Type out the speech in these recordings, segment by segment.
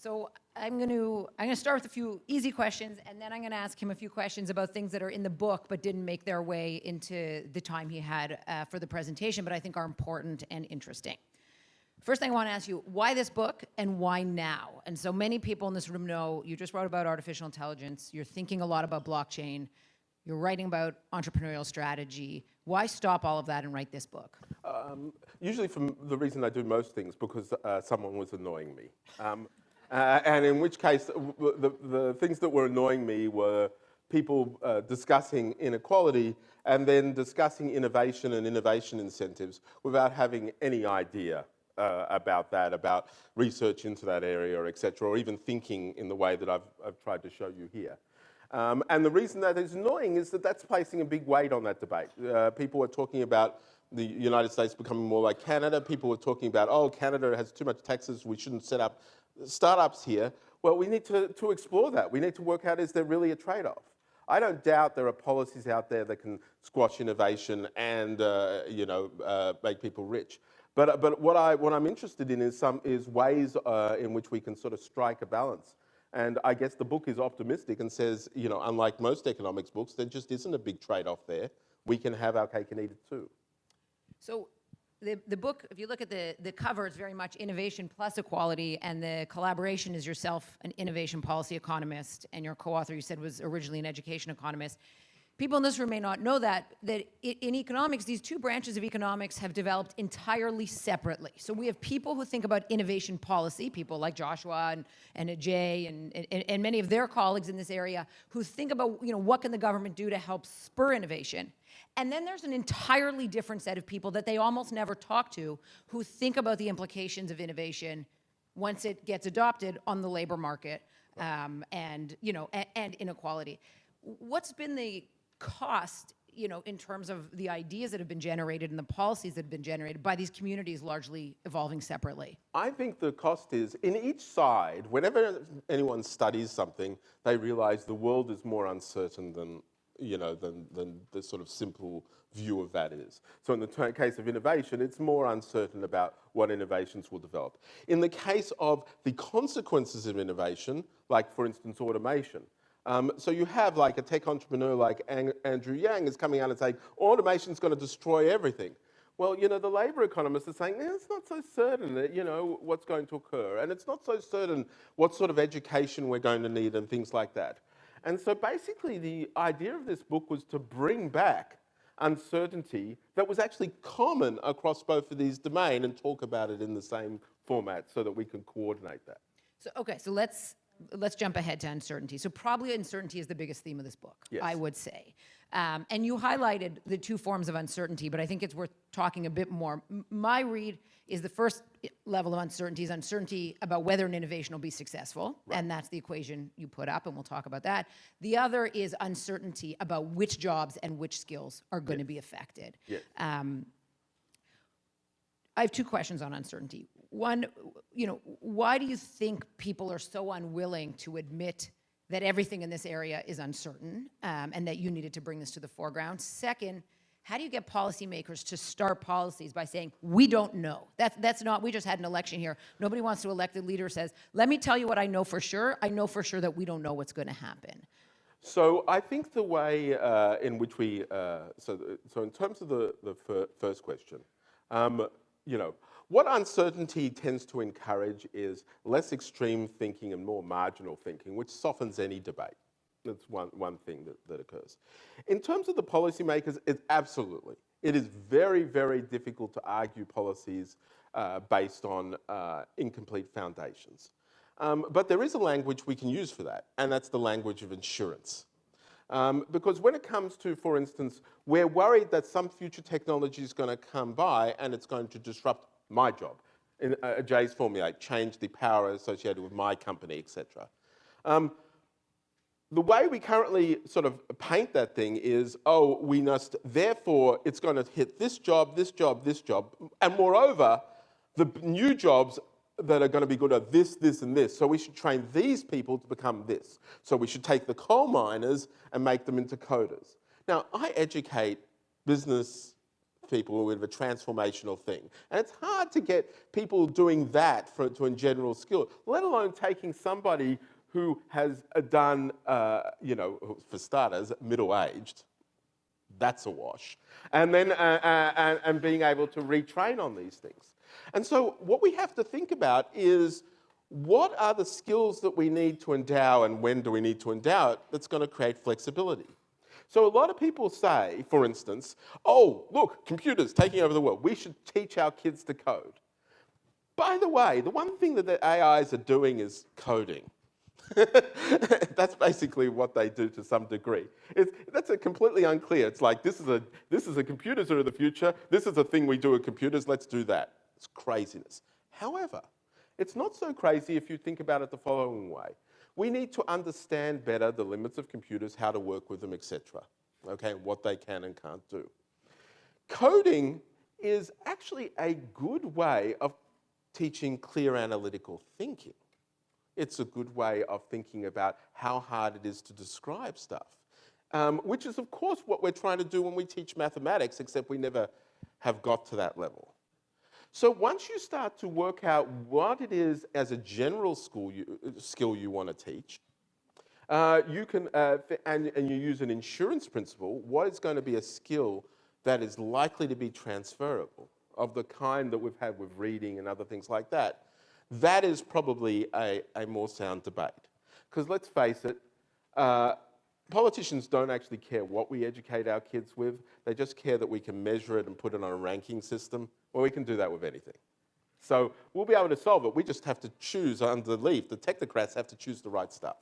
So I'm going to start with a few easy questions, and then I'm going to ask him a few questions about things that are in the book but didn't make their way into the time he had for the presentation, but I think are important and interesting. First thing I want to ask you, why this book and why now? And so many people in this room know you just wrote about artificial intelligence, you're thinking a lot about blockchain, you're writing about entrepreneurial strategy. Why stop all of that and write this book? Usually from the reason I do most things, because someone was annoying me. And in which case, the things that were annoying me were people discussing inequality and then discussing innovation and innovation incentives without having any idea about that, about research into that area, or et cetera, or even thinking in the way that I've tried to show you here. And the reason that is annoying is that that's placing a big weight on that debate. People are talking about the United States becoming more like Canada. People were talking about, oh, Canada has too much taxes, we shouldn't set up startups here. Well, we need to explore that. We need to work out, is there really a trade-off? I don't doubt there are policies out there that can squash innovation and make people rich. But what I'm interested in is ways in which we can sort of strike a balance. And I guess the book is optimistic and says, unlike most economics books, there just isn't a big trade-off there. We can have our cake and eat it too. So the book, if you look at the cover, it's very much innovation plus equality, and the collaboration is yourself, an innovation policy economist, and your co-author, you said, was originally an education economist. People in this room may not know that in economics, these two branches of economics have developed entirely separately. So we have people who think about innovation policy, people like Joshua and Ajay and many of their colleagues in this area who think about, what can the government do to help spur innovation? And then there's an entirely different set of people that they almost never talk to who think about the implications of innovation once it gets adopted on the labor market and inequality. What's been the cost, in terms of the ideas that have been generated and the policies that have been generated by these communities largely evolving separately? I think the cost is, in each side, whenever anyone studies something, they realize the world is more uncertain than the sort of simple view of that is. So in the case of innovation, it's more uncertain about what innovations will develop. In the case of the consequences of innovation, like for instance automation, so you have like a tech entrepreneur like Andrew Yang is coming out and saying, automation is going to destroy everything. Well, the labor economists are saying, it's not so certain that, what's going to occur. And it's not so certain what sort of education we're going to need and things like that. And so basically the idea of this book was to bring back uncertainty that was actually common across both of these domains and talk about it in the same format so that we can coordinate that. So let's jump ahead to uncertainty. So probably uncertainty is the biggest theme of this book, yes. I would say. And you highlighted the two forms of uncertainty, but I think it's worth talking a bit more. My read is the first level of uncertainty is uncertainty about whether an innovation will be successful, right. And that's the equation you put up, and we'll talk about that. The other is uncertainty about which jobs and which skills are going to be affected. Yes. I have two questions on uncertainty. One, why do you think people are so unwilling to admit that everything in this area is uncertain and that you needed to bring this to the foreground? Second, how do you get policymakers to start policies by saying, we don't know? That's not, we just had an election here. Nobody wants to elect a leader who says, let me tell you what I know for sure. I know for sure that we don't know what's going to happen. So I think the way in which we, so in terms of the first question, what uncertainty tends to encourage is less extreme thinking and more marginal thinking, which softens any debate. That's one thing that occurs. In terms of the policymakers, it is very, very difficult to argue policies based on incomplete foundations. But there is a language we can use for that, and that's the language of insurance. Because when it comes to, for instance, we're worried that some future technology is going to come by and it's going to disrupt my job. In Jay's formula, change the power associated with my company, etc. The way we currently sort of paint that thing is, we must, therefore, it's going to hit this job, this job, this job, and moreover, the new jobs that are going to be good at this, this, and this. So we should train these people to become this. So we should take the coal miners and make them into coders. Now, I educate business people with a transformational thing. And it's hard to get people doing that to a general skill, let alone taking somebody who has done, for starters, middle-aged. That's a wash. And then and being able to retrain on these things. And so what we have to think about is, what are the skills that we need to endow, and when do we need to endow it, that's going to create flexibility? So a lot of people say, for instance, oh, look, computers taking over the world. We should teach our kids to code. By the way, the one thing that the AIs are doing is coding. That's basically what they do to some degree. That's completely unclear. It's like, this is a computers are the future. This is a thing we do with computers. Let's do that. It's craziness. However, it's not so crazy if you think about it the following way. We need to understand better the limits of computers, how to work with them, etc. Okay, what they can and can't do. Coding is actually a good way of teaching clear analytical thinking. It's a good way of thinking about how hard it is to describe stuff, which is, of course, what we're trying to do when we teach mathematics, except we never have got to that level. So once you start to work out what it is as a general skill you want to teach, you can, and you use an insurance principle, what is going to be a skill that is likely to be transferable, of the kind that we've had with reading and other things like that, that is probably a more sound debate. Because let's face it, politicians don't actually care what we educate our kids with. They just care that we can measure it and put it on a ranking system. Well, we can do that with anything. So we'll be able to solve it. We just have to choose underneath. The technocrats have to choose the right stuff.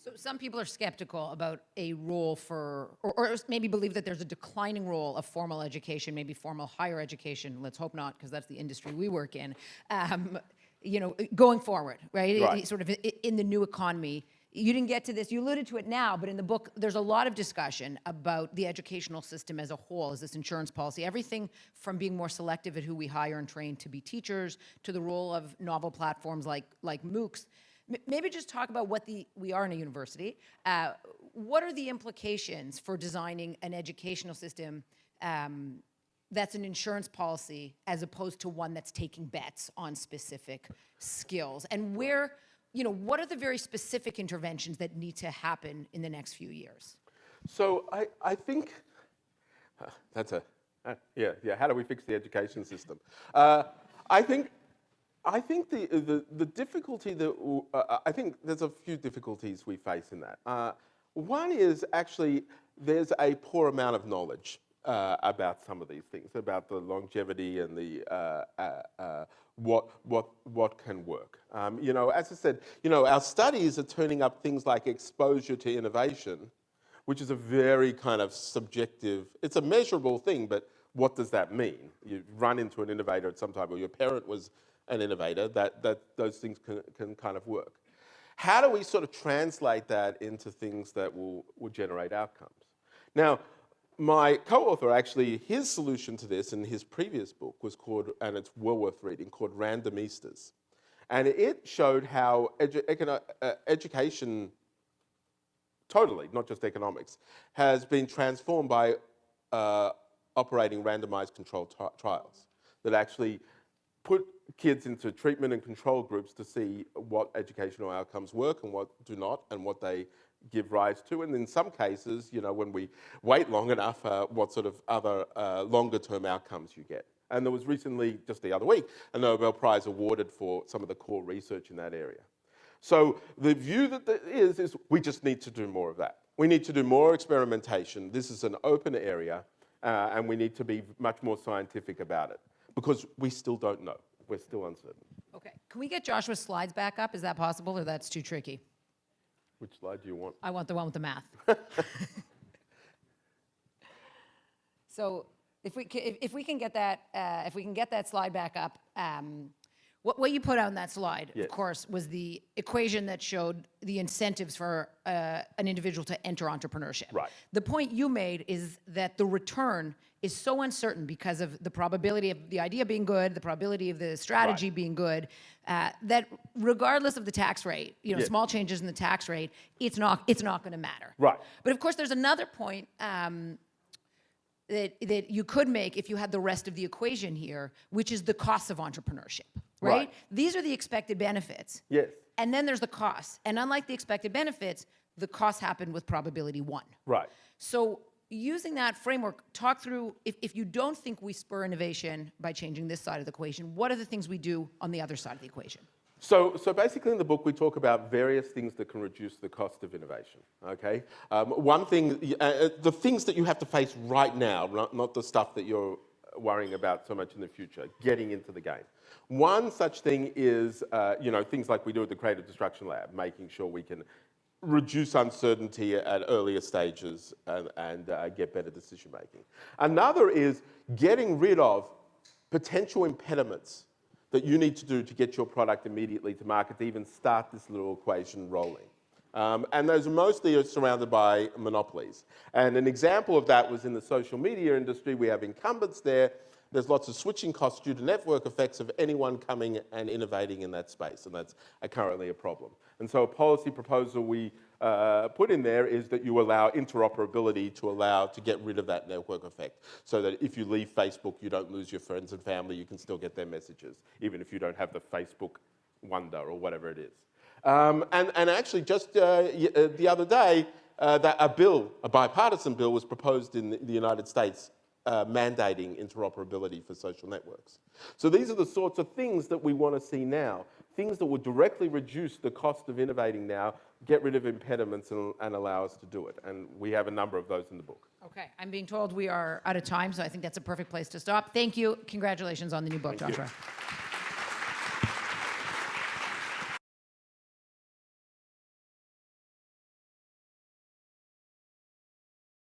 So some people are skeptical about a role for, or maybe believe that there's a declining role of formal education, maybe formal higher education. Let's hope not, because that's the industry we work in. Going forward, right? Right. Sort of in the new economy. You didn't get to this, you alluded to it now, but in the book, there's a lot of discussion about the educational system as a whole, as this insurance policy, everything from being more selective at who we hire and train to be teachers, to the role of novel platforms like MOOCs. Maybe just talk about we are in a university. What are the implications for designing an educational system that's an insurance policy as opposed to one that's taking bets on specific skills? And what are the very specific interventions that need to happen in the next few years? So I think, that's how do we fix the education system? I think the difficulty that, I think there's a few difficulties we face in that. One is actually there's a poor amount of knowledge about some of these things, about the longevity and the what can work. As I said, our studies are turning up things like exposure to innovation, which is a very kind of subjective, it's a measurable thing, but what does that mean? You run into an innovator at some time, or your parent was an innovator, that those things can kind of work. How do we sort of translate that into things that will generate outcomes? Now, my co-author, actually, his solution to this in his previous book was called, and it's well worth reading, called Randomistas. And it showed how education, totally, not just economics, has been transformed by operating randomized controlled trials that actually put kids into treatment and control groups to see what educational outcomes work and what do not, and what they give rise to, and in some cases, when we wait long enough, what sort of other longer term outcomes you get. And there was recently, just the other week, a Nobel Prize awarded for some of the core research in that area. So the view that there is we just need to do more of that. We need to do more experimentation. This is an open area, and we need to be much more scientific about it, because we still don't know. We're still uncertain. Okay, can we get Joshua's slides back up? Is that possible, or that's too tricky? Which slide do you want? I want the one with the math. So if we can get that slide back up, what you put on that slide, Yes. of course, was the equation that showed the incentives for an individual to enter entrepreneurship. Right. The point you made is that the return is so uncertain because of the probability of the idea being good, the probability of the strategy being good, that regardless of the tax rate, Yes. small changes in the tax rate, it's not going to matter. Right. But of course, there's another point that you could make if you had the rest of the equation here, which is the costs of entrepreneurship, right? Right. These are the expected benefits. Yes. And then there's the costs. And unlike the expected benefits, the costs happen with probability 1. Right. So using that framework, talk through, if you don't think we spur innovation by changing this side of the equation, what are the things we do on the other side of the equation? So basically in the book we talk about various things that can reduce the cost of innovation, okay? One thing, the things that you have to face right now, not the stuff that you're worrying about so much in the future, getting into the game. One such thing is, things like we do at the Creative Destruction Lab, making sure we can reduce uncertainty at earlier stages and get better decision making. Another is getting rid of potential impediments that you need to do to get your product immediately to market to even start this little equation rolling. And those mostly are surrounded by monopolies. And an example of that was in the social media industry. We have incumbents there. There's lots of switching costs due to network effects of anyone coming and innovating in that space, and that's currently a problem. And so a policy proposal we put in there is that you allow interoperability to get rid of that network effect, so that if you leave Facebook, you don't lose your friends and family, you can still get their messages, even if you don't have the Facebook wonder or whatever it is. And actually, just the other day, a bipartisan bill was proposed in the United States mandating interoperability for social networks. So these are the sorts of things that we want to see now, things that will directly reduce the cost of innovating now, get rid of impediments and allow us to do it. And we have a number of those in the book. Okay, I'm being told we are out of time, so I think that's a perfect place to stop. Thank you. Congratulations on the new book, Joshua.